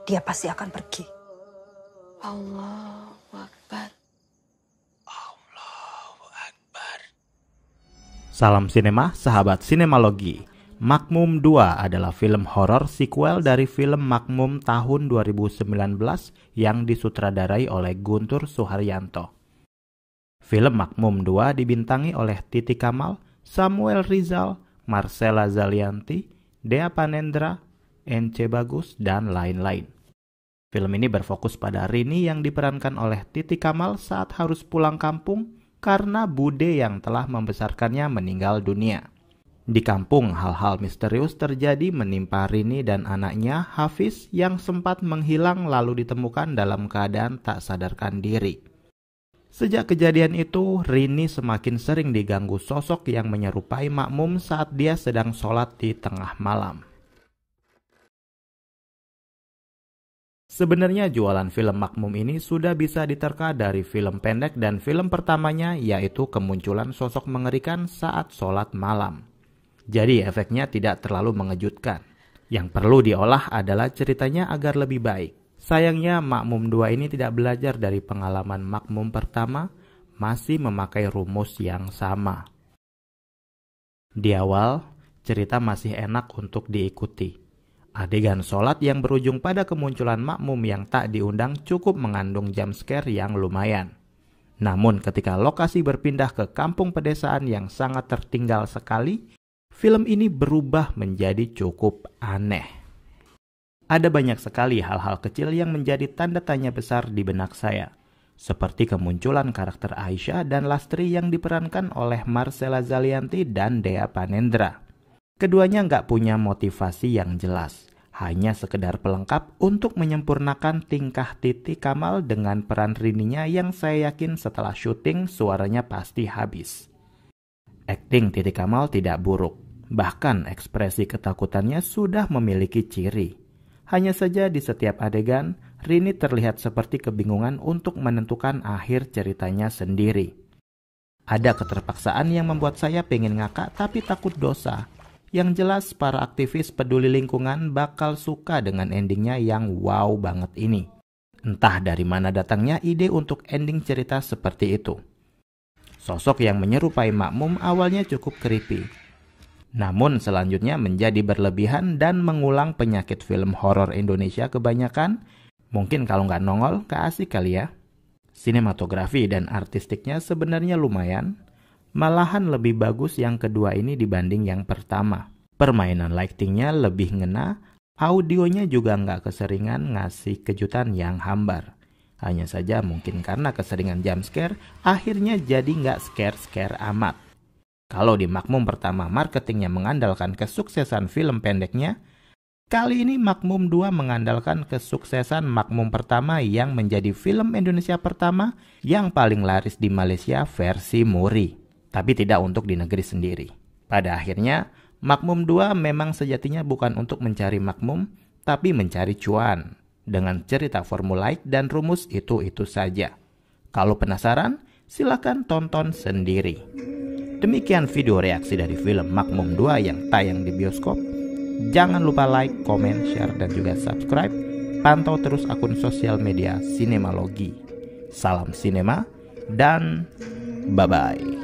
dia pasti akan pergi. Allahu Akbar. Allahu Akbar. Salam sinema, sahabat sinemalogi. Makmum 2 adalah film horor sequel dari film Makmum tahun 2019 yang disutradarai oleh Guntur Suharyanto. Film Makmum 2 dibintangi oleh Titi Kamal, Samuel Rizal, Marcella Zalianty, Dea Panendra, Ence Bagus, dan lain-lain. Film ini berfokus pada Rini yang diperankan oleh Titi Kamal saat harus pulang kampung karena bude yang telah membesarkannya meninggal dunia. Di kampung, hal-hal misterius terjadi menimpa Rini dan anaknya Hafiz yang sempat menghilang lalu ditemukan dalam keadaan tak sadarkan diri. Sejak kejadian itu, Rini semakin sering diganggu sosok yang menyerupai Makmum saat dia sedang sholat di tengah malam. Sebenarnya jualan film Makmum ini sudah bisa diterka dari film pendek dan film pertamanya, yaitu kemunculan sosok mengerikan saat sholat malam. Jadi efeknya tidak terlalu mengejutkan. Yang perlu diolah adalah ceritanya agar lebih baik. Sayangnya Makmum 2 ini tidak belajar dari pengalaman Makmum pertama, masih memakai rumus yang sama. Di awal, cerita masih enak untuk diikuti. Adegan sholat yang berujung pada kemunculan Makmum yang tak diundang cukup mengandung jump scare yang lumayan. Namun ketika lokasi berpindah ke kampung pedesaan yang sangat tertinggal sekali, film ini berubah menjadi cukup aneh. Ada banyak sekali hal-hal kecil yang menjadi tanda tanya besar di benak saya. Seperti kemunculan karakter Aisyah dan Lastri yang diperankan oleh Marcella Zalianty dan Dea Panendra. Keduanya nggak punya motivasi yang jelas. Hanya sekedar pelengkap untuk menyempurnakan tingkah Titi Kamal dengan peran Rininya yang saya yakin setelah syuting suaranya pasti habis. Akting Titi Kamal tidak buruk. Bahkan ekspresi ketakutannya sudah memiliki ciri. Hanya saja di setiap adegan, Rini terlihat seperti kebingungan untuk menentukan akhir ceritanya sendiri. Ada keterpaksaan yang membuat saya pengen ngakak tapi takut dosa. Yang jelas para aktivis peduli lingkungan bakal suka dengan endingnya yang wow banget ini. Entah dari mana datangnya ide untuk ending cerita seperti itu. Sosok yang menyerupai Makmum awalnya cukup creepy. Namun selanjutnya menjadi berlebihan dan mengulang penyakit film horor Indonesia kebanyakan. Mungkin kalau nggak nongol, keasik kali ya. Sinematografi dan artistiknya sebenarnya lumayan. Malahan lebih bagus yang kedua ini dibanding yang pertama. Permainan lightingnya lebih ngena, audionya juga nggak keseringan ngasih kejutan yang hambar. Hanya saja mungkin karena keseringan jump scare, akhirnya jadi nggak scare-scare amat. Kalau di Makmum pertama marketingnya mengandalkan kesuksesan film pendeknya, kali ini Makmum 2 mengandalkan kesuksesan Makmum pertama yang menjadi film Indonesia pertama yang paling laris di Malaysia versi Muri. Tapi tidak untuk di negeri sendiri. Pada akhirnya, Makmum 2 memang sejatinya bukan untuk mencari makmum, tapi mencari cuan. Dengan cerita formulaik dan rumus itu-itu saja. Kalau penasaran, silakan tonton sendiri. Demikian video reaksi dari film Makmum 2 yang tayang di bioskop. Jangan lupa like, komen, share, dan juga subscribe. Pantau terus akun sosial media Sinemalogi. Salam sinema dan bye-bye.